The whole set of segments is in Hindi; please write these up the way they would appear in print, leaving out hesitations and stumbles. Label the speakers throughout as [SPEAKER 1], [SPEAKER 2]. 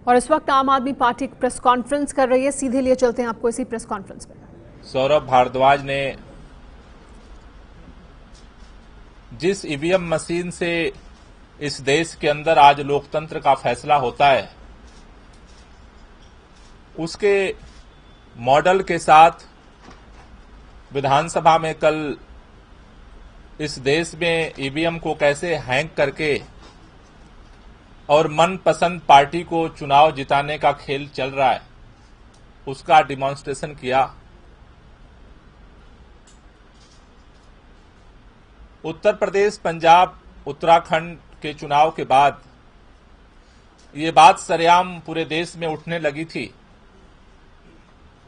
[SPEAKER 1] और इस वक्त आम आदमी पार्टी प्रेस कॉन्फ्रेंस कर रही है, सीधे लिए चलते हैं आपको इसी प्रेस कॉन्फ्रेंस में।
[SPEAKER 2] सौरभ भारद्वाज ने जिस ईवीएम मशीन से इस देश के अंदर आज लोकतंत्र का फैसला होता है, उसके मॉडल के साथ विधानसभा में कल इस देश में ईवीएम को कैसे हैक करके और मनपसंद पार्टी को चुनाव जिताने का खेल चल रहा है, उसका डिमॉन्स्ट्रेशन किया। उत्तर प्रदेश, पंजाब, उत्तराखंड के चुनाव के बाद ये बात सरेआम पूरे देश में उठने लगी थी।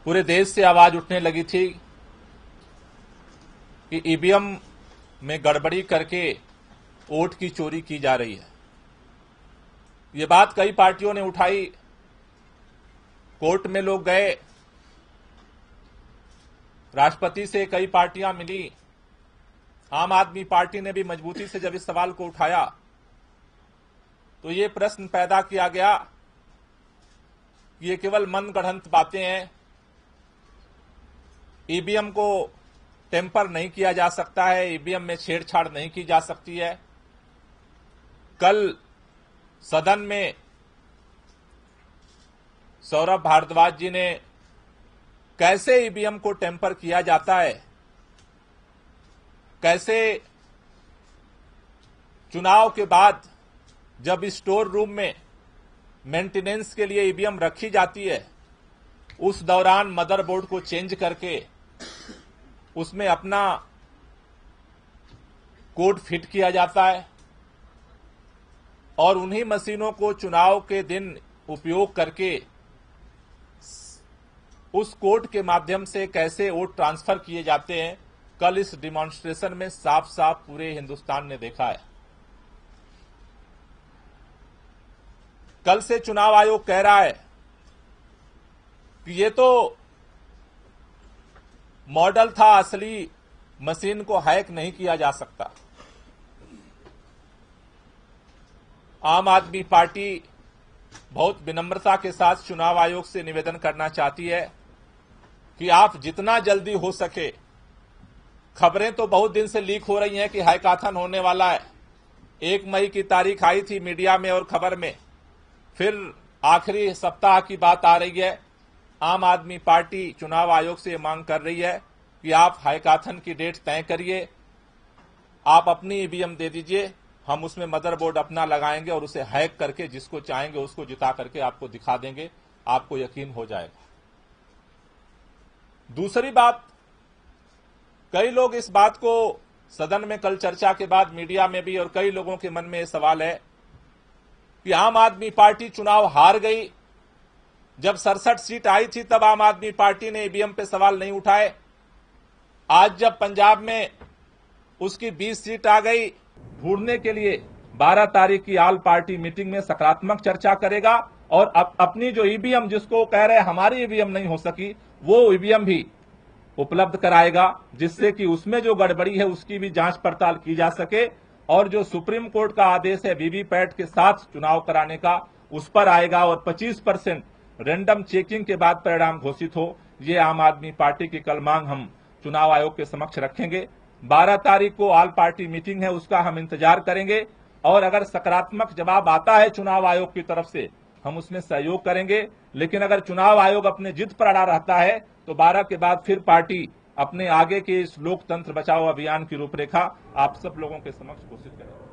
[SPEAKER 2] पूरे देश से आवाज उठने लगी थी कि ईवीएम में गड़बड़ी करके वोट की चोरी की जा रही है। ये बात कई पार्टियों ने उठाई, कोर्ट में लोग गए, राष्ट्रपति से कई पार्टियां मिली। आम आदमी पार्टी ने भी मजबूती से जब इस सवाल को उठाया तो ये प्रश्न पैदा किया गया कि ये केवल मनगढ़ंत बातें हैं, ईवीएम को टेम्पर नहीं किया जा सकता है, ईवीएम में छेड़छाड़ नहीं की जा सकती है। कल सदन में सौरभ भारद्वाज जी ने कैसे ईवीएम को टेम्पर किया जाता है, कैसे चुनाव के बाद जब स्टोर रूम में मेंटेनेंस के लिए ईवीएम रखी जाती है, उस दौरान मदरबोर्ड को चेंज करके उसमें अपना कोड फिट किया जाता है और उन्हीं मशीनों को चुनाव के दिन उपयोग करके उस कोड के माध्यम से कैसे वोट ट्रांसफर किए जाते हैं, कल इस डिमॉन्स्ट्रेशन में साफ साफ पूरे हिंदुस्तान ने देखा है। कल से चुनाव आयोग कह रहा है कि ये तो मॉडल था, असली मशीन को हैक नहीं किया जा सकता। आम आदमी पार्टी बहुत विनम्रता के साथ चुनाव आयोग से निवेदन करना चाहती है कि आप जितना जल्दी हो सके, खबरें तो बहुत दिन से लीक हो रही हैं कि हैकाथन होने वाला है। 1 मई की तारीख आई थी मीडिया में और खबर में, फिर आखिरी सप्ताह की बात आ रही है। आम आदमी पार्टी चुनाव आयोग से मांग कर रही है कि आप हैकाथन की डेट तय करिए, आप अपनी ईवीएम दे दीजिए, हम उसमें मदरबोर्ड अपना लगाएंगे और उसे हैक करके जिसको चाहेंगे उसको जिता करके आपको दिखा देंगे, आपको यकीन हो जाएगा। दूसरी बात, कई लोग इस बात को सदन में कल चर्चा के बाद मीडिया में भी और कई लोगों के मन में यह सवाल है कि आम आदमी पार्टी चुनाव हार गई। जब 67 सीट आई थी तब आम आदमी पार्टी ने ईवीएम पे सवाल नहीं उठाए। आज जब पंजाब में उसकी 20 सीट आ गई, ढूंढने के लिए 12 तारीख की आल पार्टी मीटिंग में सकारात्मक चर्चा करेगा और अपनी जो ईवीएम, जिसको कह रहे हैं हमारी ईवीएम नहीं हो सकी, वो ईवीएम भी उपलब्ध कराएगा, जिससे कि उसमें जो गड़बड़ी है उसकी भी जांच पड़ताल की जा सके और जो सुप्रीम कोर्ट का आदेश है वीवीपैट के साथ चुनाव कराने का, उस पर आएगा और 25% रैंडम चेकिंग के बाद परिणाम घोषित हो। ये आम आदमी पार्टी की कल मांग हम चुनाव आयोग के समक्ष रखेंगे। 12 तारीख को ऑल पार्टी मीटिंग है, उसका हम इंतजार करेंगे और अगर सकारात्मक जवाब आता है चुनाव आयोग की तरफ से, हम उसमें सहयोग करेंगे। लेकिन अगर चुनाव आयोग अपने जिद पर अड़ा रहता है तो 12 के बाद फिर पार्टी अपने आगे के इस लोकतंत्र बचाओ अभियान की रूपरेखा आप सब लोगों के समक्ष घोषित करेंगे।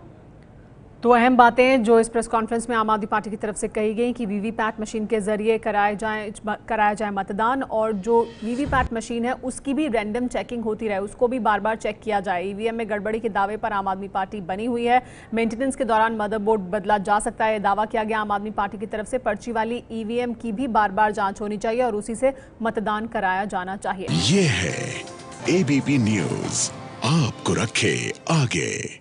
[SPEAKER 1] तो अहम बातें जो इस प्रेस कॉन्फ्रेंस में आम आदमी पार्टी की तरफ से कही गई कि वीवीपैट मशीन के जरिए कराया जाए मतदान और जो वीवीपैट मशीन है उसकी भी रैंडम चेकिंग होती रहे, उसको भी बार बार चेक किया जाए। ईवीएम में गड़बड़ी के दावे पर आम आदमी पार्टी बनी हुई है। मेंटेनेंस के दौरान मदरबोर्ड बदला जा सकता है, दावा किया गया आम आदमी पार्टी की तरफ से। पर्ची वाली ईवीएम की भी बार बार जाँच होनी चाहिए और उसी से मतदान कराया जाना चाहिए।
[SPEAKER 3] ये है एबीपी न्यूज, आपको रखे आगे।